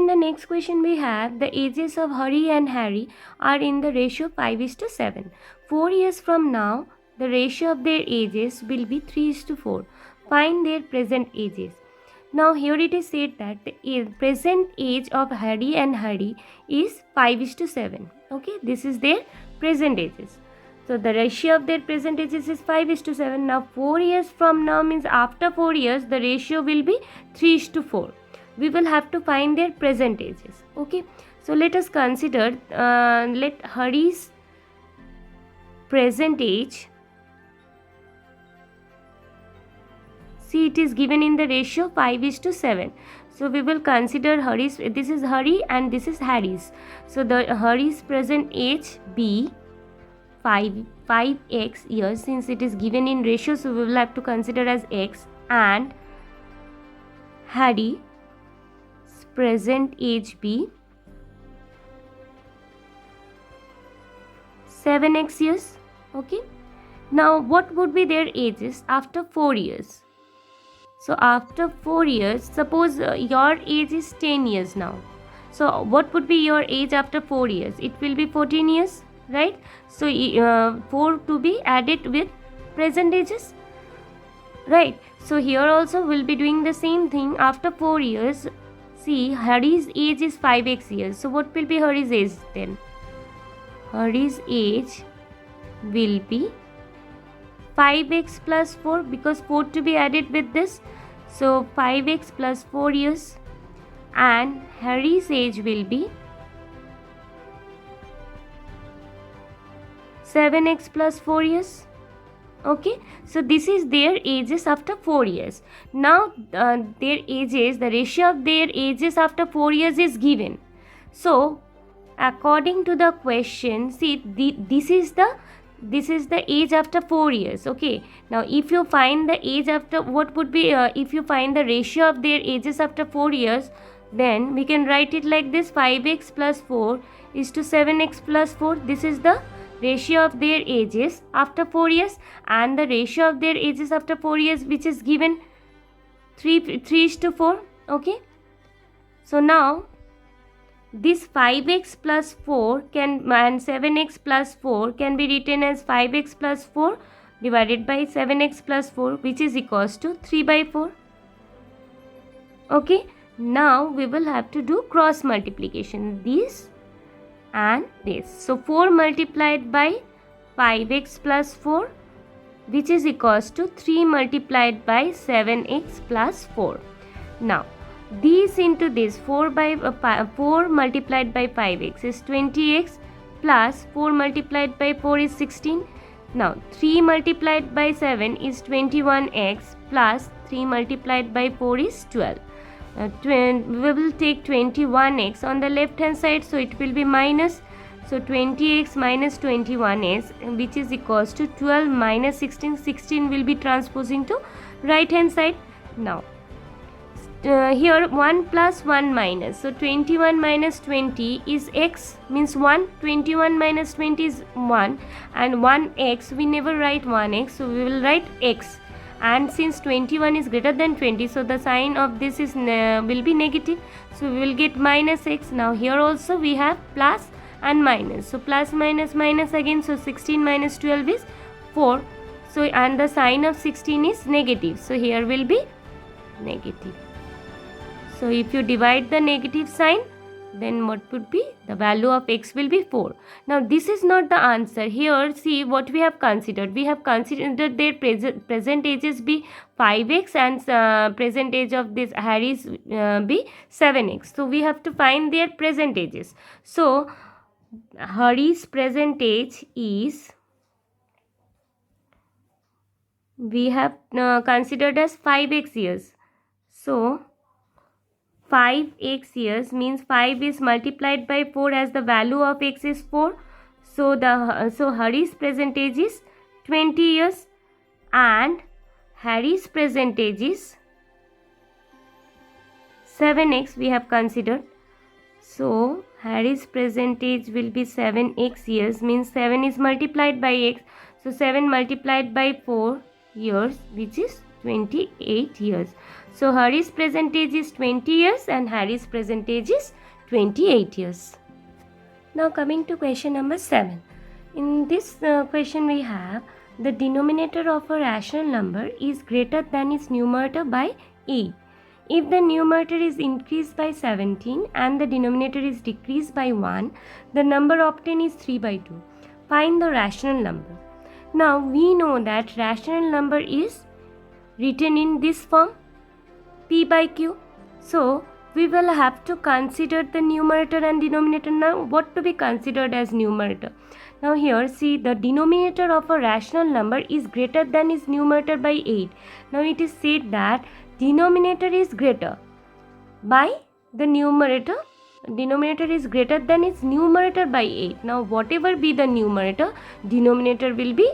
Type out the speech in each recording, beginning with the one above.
in the next question we have the ages of Hari and Harry are in the ratio 5:7. 4 years from now, the ratio of their ages will be 3:4. Find their present ages. Now here it is said that the present age of Hari and Harry is 5:7. Okay, this is their present ages. So the ratio of their present ages is 5:7. Now 4 years from now means after 4 years the ratio will be 3:4. We will have to find their present ages. Okay, so let us consider let Hari's present age, see it is given in the ratio 5:7. So we will consider Hari's, this is Hari and this is Harry's. So the Hari's present age be 5x years, since it is given in ratio, so we will have to consider as x, and Harry's present age be 7x years. Okay, now what would be their ages after 4 years? So after 4 years, suppose your age is 10 years now. So what would be your age after 4 years? It will be 14 years, right? So 4 to be added with present ages, right? So here also we'll be doing the same thing. After 4 years, see Hari's age is 5x years. So what will be Hari's age then? Hari's age will be 5x plus 4, because 4 to be added with this. So 5x plus 4 years, and Harry's age will be 7x plus 4 years. Okay, so this is their ages after 4 years. Now their ages, the ratio of their ages after 4 years is given. So according to the question, see this is the age after 4 years. Okay, now if you find the age after, what would be if you find the ratio of their ages after 4 years, then we can write it like this: 5x plus 4 is to 7x plus 4. This is the ratio of their ages after 4 years, and the ratio of their ages after 4 years, which is given 3:4. Okay, so now this 5x plus 4 can, and 7x plus 4 can be written as 5x plus 4 divided by 7x plus 4, which is equals to 3/4. Okay, now we will have to do cross multiplication, this and this. So 4 multiplied by 5x plus 4, which is equals to 3 multiplied by 7x plus 4. Now this into this, 4 multiplied by 5x is 20x, plus 4 multiplied by 4 is 16. Now 3 multiplied by 7 is 21x, plus 3 multiplied by 4 is 12. We will take 21x on the left hand side, so it will be minus. So 20x minus 21x, which is equals to 12 minus 16. 16 will be transposing to right hand side. Now here 1 plus 1 minus, so 21 minus 20 is x, means 1. 21 minus 20 is 1, and 1x, we never write 1x, so we will write x. And since 21 is greater than 20, so the sign of this is will be negative, so we will get minus x. Now here also we have plus and minus, so plus minus minus again, so 16 minus 12 is 4. So and the sign of 16 is negative, so here will be negative. So if you divide the negative sign, then what would be? The value of x will be 4. Now this is not the answer. Here see what we have considered. We have considered their present ages be 5x, and present age of this Harry's be 7x. So we have to find their present ages. So Harry's present age is, we have considered as 5x years. So 5x years means 5 is multiplied by 4, as the value of x is 4. So Harry's present age is 20 years, and Harry's present age is 7x we have considered. So Harry's present age will be 7x years, means 7 is multiplied by x. So 7 multiplied by 4 years, which is 28 years. So Hari's present age is 20 years and Harry's present age is 28 years. Now coming to question number 7. In this question we have the denominator of a rational number is greater than its numerator by 8. If the numerator is increased by 17 and the denominator is decreased by 1, the number obtained is 3 by 2. Find the rational number. Now we know that rational number is written in this form, P by Q. So we will have to consider the numerator and denominator. Now what to be considered as numerator? Now here see, the denominator of a rational number is greater than its numerator by 8. Now it is said that denominator is greater by the numerator. Denominator is greater than its numerator by 8. Now whatever be the numerator, denominator will be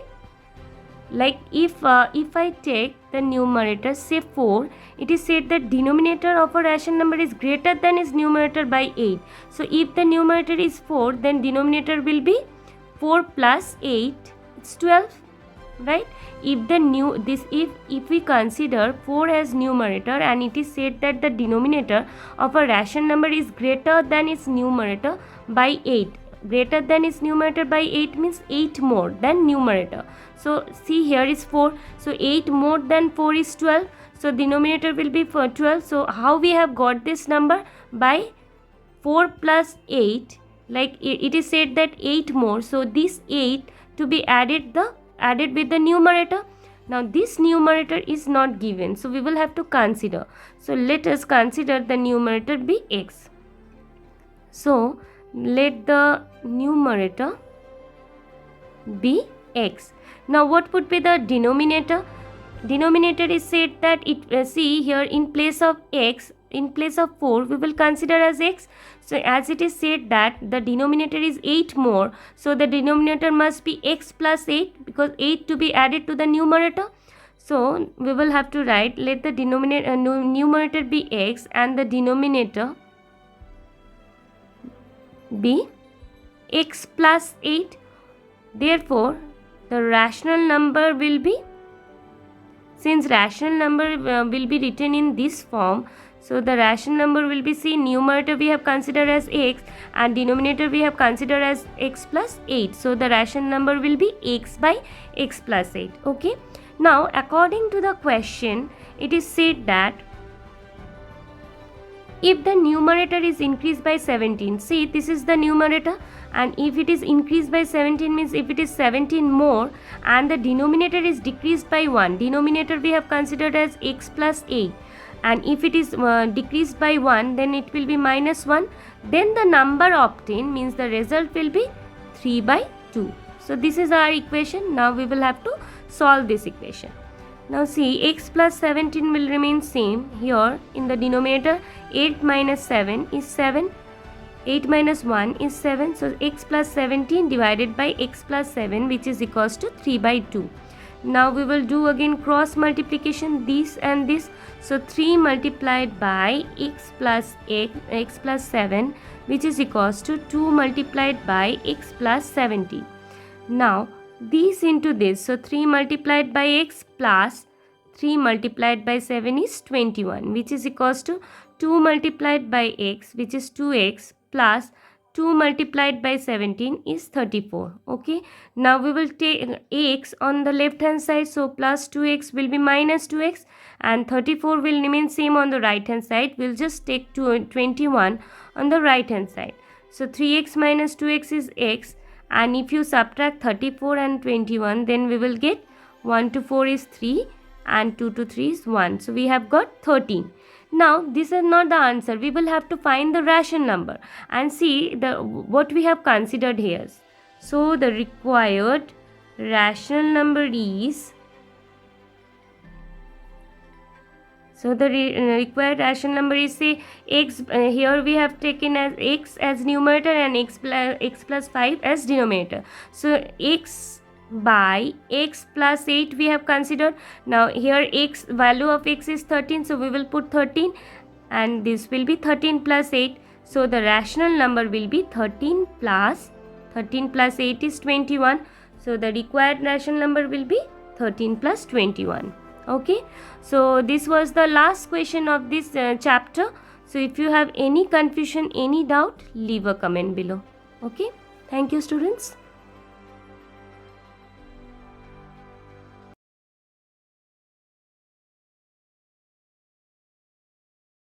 like if I take the numerator say 4, it is said that denominator of a rational number is greater than its numerator by 8. So if the numerator is 4, then denominator will be 4 plus 8, it's 12, right? If we consider 4 as numerator and it is said that the denominator of a rational number is greater than its numerator by 8. Greater than its numerator by 8 means 8 more than numerator. So see, here is 4. So 8 more than 4 is 12. So denominator will be for 12. So how we have got this number? By 4 plus 8. Like it is said that 8 more. So this 8 to be added with the numerator. Now this numerator is not given. So we will have to consider. So let us consider the numerator be x. So let the numerator be x. Now what would be the denominator? Denominator is said that it see here, in place of x, in place of 4 we will consider as x. So as it is said that the denominator is 8 more, so the denominator must be x plus 8, because 8 to be added to the numerator. So we will have to write, let the numerator be x and the denominator be x plus 8. Therefore the rational number will be, since rational number will be written in this form, so the rational number will be, see, numerator we have considered as x and denominator we have considered as x plus 8. So the rational number will be x by x plus 8. Okay. Now according to the question, it is said that if the numerator is increased by 17, see, this is the numerator, and if it is increased by 17 means if it is 17 more and the denominator is decreased by 1, denominator we have considered as x plus 8, and if it is decreased by 1, then it will be minus 1, then the number obtained means the result will be 3 by 2. So this is our equation. Now we will have to solve this equation. Now see, x plus 17 will remain same. Here in the denominator, 8 minus 7 is 7. 8 minus 1 is 7. So x plus 17 divided by x plus 7, which is equals to 3 by 2. Now we will do again cross multiplication, this and this. So 3 multiplied by x plus 7, which is equals to 2 multiplied by x plus 17. Now this into this, so 3 multiplied by x plus 3 multiplied by 7 is 21, which is equals to 2 multiplied by x, which is 2x, plus 2 multiplied by 17 is 34. Okay. Now we will take x on the left hand side, so plus 2x will be minus 2x, and 34 will remain same on the right hand side. We'll just take 21 on the right hand side. So 3x minus 2x is x, and if you subtract 34 and 21, then we will get 1 to 4 is 3 and 2 to 3 is 1. So we have got 13. Now this is not the answer. We will have to find the rational number and see what we have considered here. So the required rational number is, so the required rational number is, say, x, here we have taken as x as numerator and x plus 5 as denominator. So x by x plus 8 we have considered. Now here x, value of x is 13, so we will put 13, and this will be 13 plus 8. So the rational number will be 13 plus 8 is 21. So the required rational number will be 13 plus 21. Okay, so this was the last question of this chapter. So if you have any confusion, any doubt, leave a comment below. Okay, thank you students.